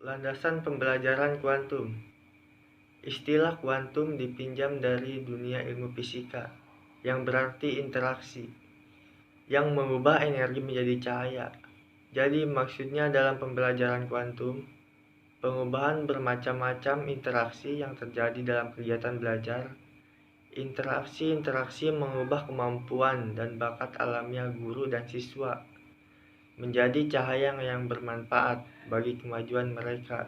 Landasan pembelajaran kuantum. Istilah kuantum dipinjam dari dunia ilmu fisika, yang berarti interaksi, yang mengubah energi menjadi cahaya. Jadi maksudnya dalam pembelajaran kuantum, pengubahan bermacam-macam interaksi yang terjadi dalam kegiatan belajar. Interaksi-interaksi mengubah kemampuan dan bakat alamiah guru dan siswa menjadi cahaya yang bermanfaat bagi kemajuan mereka.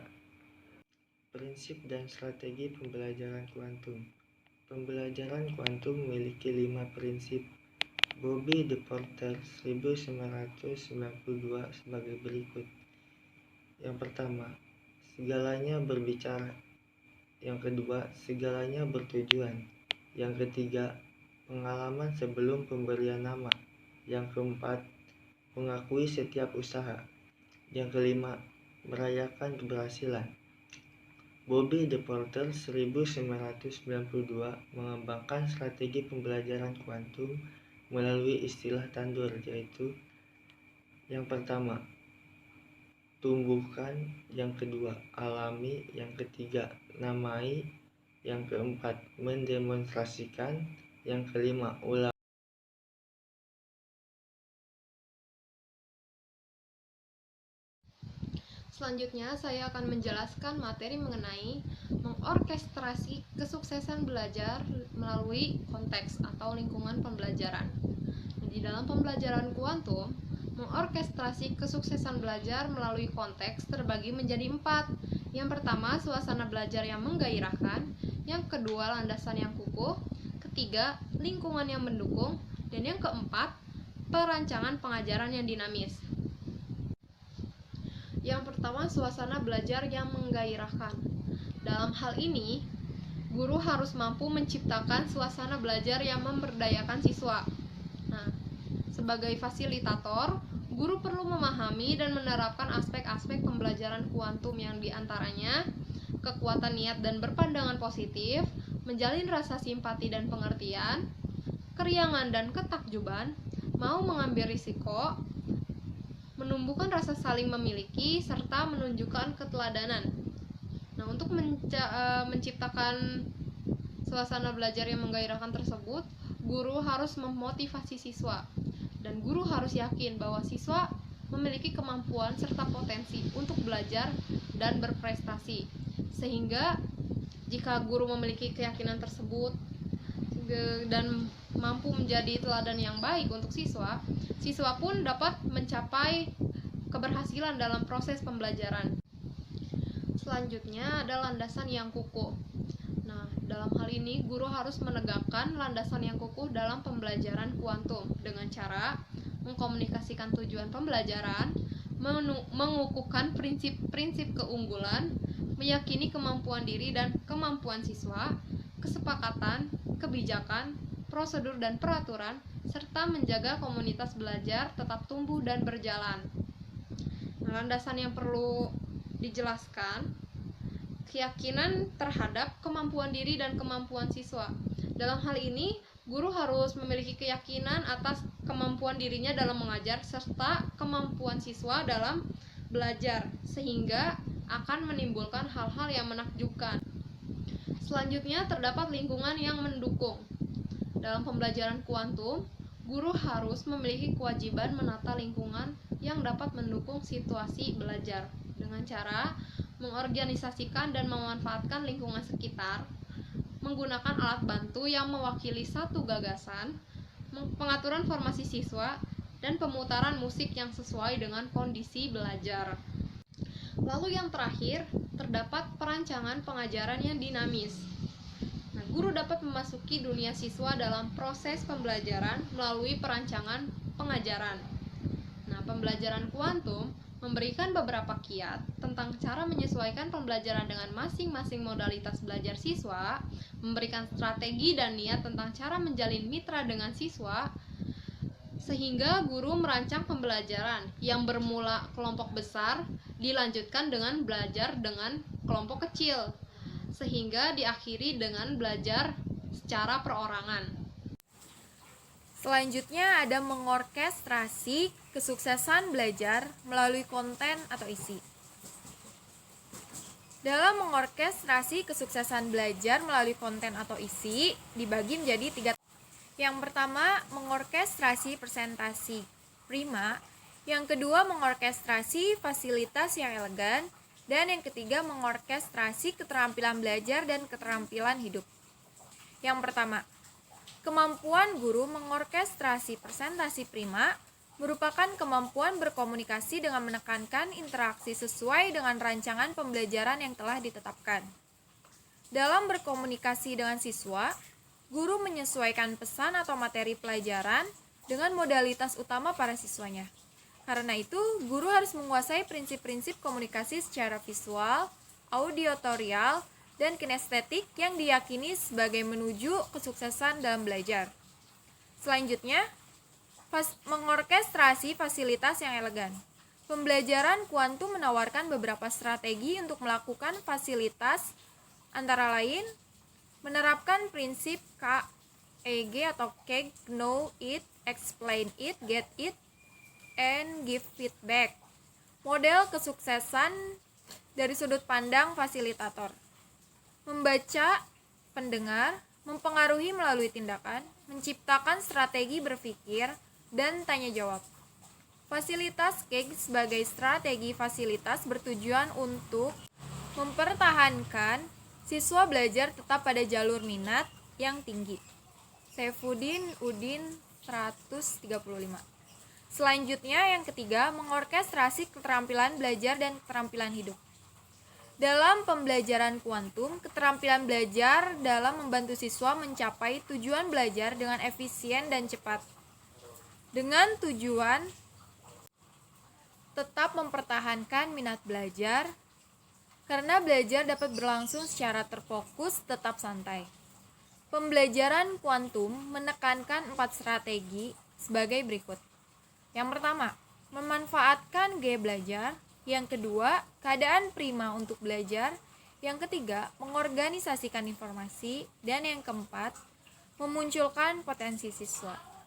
Prinsip dan strategi pembelajaran kuantum. Pembelajaran kuantum memiliki 5 prinsip. Bobby DePorter 1992 sebagai berikut. Yang pertama, segalanya berbicara. Yang kedua, segalanya bertujuan. Yang ketiga, pengalaman sebelum pemberian nama. Yang keempat, mengakui setiap usaha. Yang kelima, merayakan keberhasilan. Bobby DePorter 1992 mengembangkan strategi pembelajaran kuantum melalui istilah tandur, yaitu yang pertama, tumbuhkan, yang kedua, alami, yang ketiga, namai, yang keempat, mendemonstrasikan, yang kelima, ulang. Selanjutnya, saya akan menjelaskan materi mengenai mengorkestrasi kesuksesan belajar melalui konteks atau lingkungan pembelajaran. Di dalam pembelajaran kuantum, mengorkestrasi kesuksesan belajar melalui konteks terbagi menjadi 4. Yang pertama, suasana belajar yang menggairahkan. Yang kedua, landasan yang kukuh. Ketiga, lingkungan yang mendukung. Dan yang keempat, perancangan pengajaran yang dinamis. Yang pertama, suasana belajar yang menggairahkan. Dalam hal ini, guru harus mampu menciptakan suasana belajar yang memberdayakan siswa. Nah, sebagai fasilitator, guru perlu memahami dan menerapkan aspek-aspek pembelajaran kuantum yang diantaranya kekuatan niat dan berpandangan positif, menjalin rasa simpati dan pengertian, keriangan dan ketakjuban, mau mengambil risiko, menumbuhkan rasa saling memiliki, serta menunjukkan keteladanan. Nah, untuk menciptakan suasana belajar yang menggairahkan tersebut, guru harus memotivasi siswa, dan guru harus yakin bahwa siswa memiliki kemampuan serta potensi untuk belajar dan berprestasi. Sehingga jika guru memiliki keyakinan tersebut dan mampu menjadi teladan yang baik untuk siswa, siswa pun dapat mencapai keberhasilan dalam proses pembelajaran. Selanjutnya ada landasan yang kukuh. Nah, dalam hal ini guru harus menegakkan landasan yang kukuh dalam pembelajaran kuantum dengan cara mengkomunikasikan tujuan pembelajaran, mengukuhkan prinsip-prinsip keunggulan, meyakini kemampuan diri dan kemampuan siswa, kesepakatan, kebijakan, prosedur dan peraturan, serta menjaga komunitas belajar tetap tumbuh dan berjalan. Nah, landasan yang perlu dijelaskan, keyakinan terhadap kemampuan diri dan kemampuan siswa. Dalam hal ini, guru harus memiliki keyakinan atas kemampuan dirinya dalam mengajar serta kemampuan siswa dalam belajar, sehingga akan menimbulkan hal-hal yang menakjubkan. Selanjutnya, terdapat lingkungan yang mendukung. Dalam pembelajaran kuantum, guru harus memiliki kewajiban menata lingkungan yang dapat mendukung situasi belajar dengan cara mengorganisasikan dan memanfaatkan lingkungan sekitar, menggunakan alat bantu yang mewakili satu gagasan, pengaturan formasi siswa, dan pemutaran musik yang sesuai dengan kondisi belajar. Lalu yang terakhir, terdapat perancangan pengajaran yang dinamis. Nah, guru dapat memasuki dunia siswa dalam proses pembelajaran melalui perancangan pengajaran. Nah, pembelajaran kuantum memberikan beberapa kiat tentang cara menyesuaikan pembelajaran dengan masing-masing modalitas belajar siswa, memberikan strategi dan niat tentang cara menjalin mitra dengan siswa, sehingga guru merancang pembelajaran yang bermula kelompok besar dilanjutkan dengan belajar dengan kelompok kecil, sehingga diakhiri dengan belajar secara perorangan. Selanjutnya ada mengorkestrasi kesuksesan belajar melalui konten atau isi. Dalam mengorkestrasi kesuksesan belajar melalui konten atau isi, dibagi menjadi 3. Yang pertama, mengorkestrasi presentasi prima. Yang kedua, mengorkestrasi fasilitas yang elegan. Dan yang ketiga, mengorkestrasi keterampilan belajar dan keterampilan hidup. Yang pertama, kemampuan guru mengorkestrasi presentasi prima merupakan kemampuan berkomunikasi dengan menekankan interaksi sesuai dengan rancangan pembelajaran yang telah ditetapkan. Dalam berkomunikasi dengan siswa, guru menyesuaikan pesan atau materi pelajaran dengan modalitas utama para siswanya. Karena itu, guru harus menguasai prinsip-prinsip komunikasi secara visual, auditorial, dan kinestetik yang diyakini sebagai menuju kesuksesan dalam belajar. Selanjutnya, mengorkestrasi fasilitas yang elegan. Pembelajaran kuantum menawarkan beberapa strategi untuk melakukan fasilitas, antara lain menerapkan prinsip KEG atau KEG, know it, explain it, get it, and give feedback. Model kesuksesan dari sudut pandang fasilitator. Membaca, pendengar, mempengaruhi melalui tindakan, menciptakan strategi berpikir, dan tanya jawab. Fasilitas KEG sebagai strategi fasilitas bertujuan untuk mempertahankan siswa belajar tetap pada jalur minat yang tinggi. Saifuddin Udin 135. Selanjutnya yang ketiga, mengorkestrasi keterampilan belajar dan keterampilan hidup. Dalam pembelajaran kuantum, keterampilan belajar dalam membantu siswa mencapai tujuan belajar dengan efisien dan cepat. Dengan tujuan tetap mempertahankan minat belajar, karena belajar dapat berlangsung secara terfokus, tetap santai. Pembelajaran kuantum menekankan 4 strategi sebagai berikut. Yang pertama, memanfaatkan gaya belajar. Yang kedua, keadaan prima untuk belajar. Yang ketiga, mengorganisasikan informasi. Dan yang keempat, memunculkan potensi siswa.